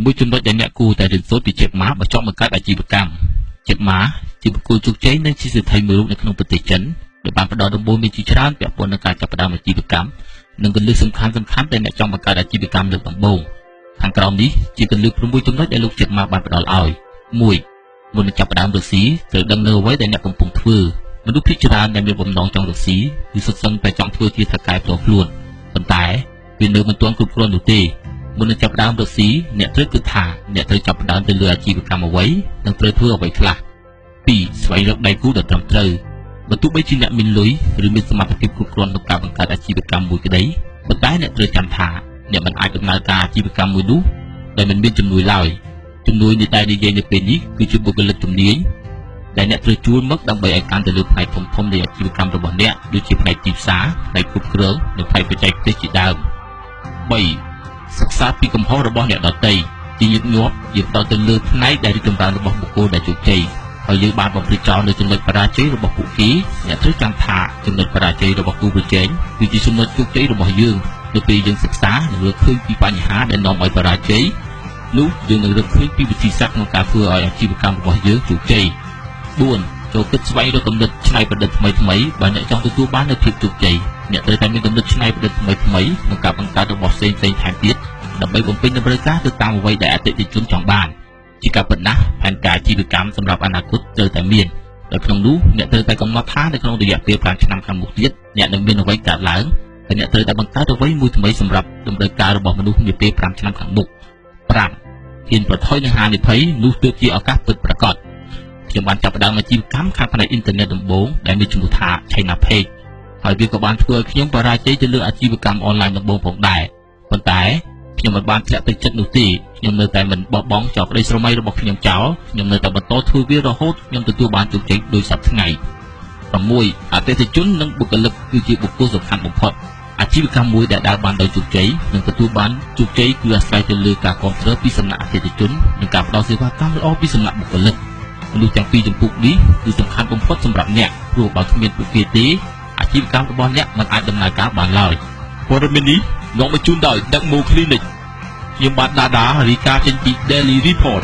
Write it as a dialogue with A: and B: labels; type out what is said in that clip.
A: មួយចំណុចដែលអ្នកគួរតែរៀនសូត្រពីចេតម៉ាបើចង់បង្កើតអាជីវកម្មចេតម៉ាជាបុគ្គលជោគជ័យនិងជាសេដ្ឋីមួយរូបនៅក្នុងប្រទេសចិនដែលបានផ្ដល់ដំបូន្មានជាច្រើនពាក់ព័ន្ធនឹងការចាប់ផ្ដើមអាជីវកម្មនិងគន្លឹះសំខាន់ៗដែលអ្នកចង់បង្កើតអាជីវកម្មលើកដំបូងខាងក្រោមនេះជាគន្លឹះ6ចំណុចដែលលោកចេតម៉ាបានផ្ដល់ឲ្យ1មុននឹងចាប់ផ្ដើមរកស៊ីត្រូវដឹងនៅអ្វីដែលអ្នកកំពុងធ្វើមនុស្សភាគច្រើនដែលមានបំណងចង់រកស៊ីគឺសុទ្ធសឹងតែចង់ធ្វើជាថៅកែផ្ទាល់ខ្លួនប៉ុន្តែវានៅមិនទាន់គ្រប់គ្រាន់នោះទេមុននឹងចាប់ផ្ដើមរកស៊ីអ្នកត្រូវគិតថាអ្នកត្រូវចាប់ផ្ដើមទៅលើអាជីវកម្មអ្វីនិងត្រូវធ្វើអ្វីខ្លះ2ស្វែងរកដៃគូដ៏ត្រឹមត្រូវបើទោះបីជាអ្នកមានលុយឬមានសមត្ថភាពគ្រប់គ្រាន់ក្នុងការបង្កើតអាជីវកម្មមួយក្តីប៉ុន្តែអ្នកត្រូវចាំថាអ្នកមិនអាចដំណើរការអាជីវកម្មមួយនោះដែលមិនមានជំនួយឡើយជំនួយនេះដែលនិយាយនៅពេលនេះគឺជាបុគ្គលិកជំនាញដែលអ្នកត្រូវជួលមកដើម្បីឲ្យកាន់ទៅលើផ្នែកធំៗនៃអាជីវកម្មរបស់អ្នកដូចជាផ្នែកទីផ្សារផ្នែកគ្រប់គ្រងនិងផ្នែកបច្ចេកទេសជាដើម3សិក្សាពីកំហុសរបស់អ្នកដទៃជាញឹកញាប់យើងផ្ដោតទៅលើផ្នែកដែលរីកចម្រើនរបស់បុគ្គលដែលជោគជ័យហើយយើងបានបំភ្លេចចោលនៅចំណុចបរាជ័យរបស់ពួកគេអ្នកត្រូវចាំថាចំណុចបរាជ័យរបស់គូប្រជែងគឺជាចំណុចជោគជ័យរបស់យើងនៅពេលយើងសិក្សានិងរកឃើញពីបញ្ហាដែលនាំឲ្យបរាជ័យនោះយើងនឹងរកឃើញពីវិធីសាស្ត្រក្នុងការធ្វើឲ្យអាជីវកម្មរបស់យើងជោគជ័យ4ចូលគិតស្វែងរកគំនិតច្នៃប្រឌិតថ្មីៗបើអ្នកចង់ទទួលបាននូវភាពជោគជ័យអ្នកត្រូវតែមានគំនិតច្នៃប្រឌិតថ្មីៗក្នុងការបង្កើតរបស់ផ្សេងៗថែមទៀតដើម្បីបំពេញតម្រូវការទៅតាមអ្វីដែលអតិថិជនចង់បានជាការពិតណាស់ផែនការអាជីវកម្មសម្រាប់អនាគតត្រូវតែមានដោយក្នុងនោះអ្នកត្រូវតែកំណត់ថានៅក្នុងរយៈពេល5ឆ្នាំខាងមុខទៀតអ្នកនឹងមានអ្វីកើតឡើងហើយអ្នកត្រូវតែបង្កើតអ្វីមួយថ្មីសម្រាប់តម្រូវការរបស់មនុស្សនាពេល5ឆ្នាំខាងមុខ5ហ៊ានប្រថុយនឹងហានិភ័យនោះទើបជាឱកាសពិតប្រាកដខ្ញុំបានចាប់ផ្ដើមអាជីវកម្មខាងផ្នែកអ៊ីនធឺណិតដំបូងដែលមានឈ្មោះថា China Page ហើយវាក៏បានធ្វើឲ្យខ្ញុំបរាជ័យទៅលើអាជីវកម្មអនឡាញដំបូងផងដែរប៉ុន្តែខ្ញុំមិនបានធ្លាក់ទឹកចិត្តនោះទេខ្ញុំនៅតែមិនបោះបង់ចោលក្តីស្រមៃរបស់ខ្ញុំចោលខ្ញុំនៅតែបន្តធ្វើវារហូតខ្ញុំទទួលបានជោគជ័យដោយសពថ្ងៃ6អតិថិជននិងបុគ្គលិកគឺជាបុគ្គលសំខាន់បំផុតអាជីវកម្មមួយដែលដើរបានដោយជោគជ័យនិងទទួលបានជោគជ័យគឺអាស្រ័យទៅលើការគាំទ្រពីសំណាក់អតិថិជននិងការផ្ដល់សេវាកម្មល្អពីសំណាក់បុគ្គលិកមនុស្សទាំងពីរចម្ពោះនេះគឺសំខាន់បំផុតសម្រាប់អ្នកព្រោះបើគ្មានពួកគេទេអាជីវកម្មរបស់អ្នកមិនអាចដំណើរការបានឡើយព័ត៌មាននេះនាំមកជូនដោយ Dagmo Clinic ខ្ញុំបាទដាដារីកាចេញពី Daily Report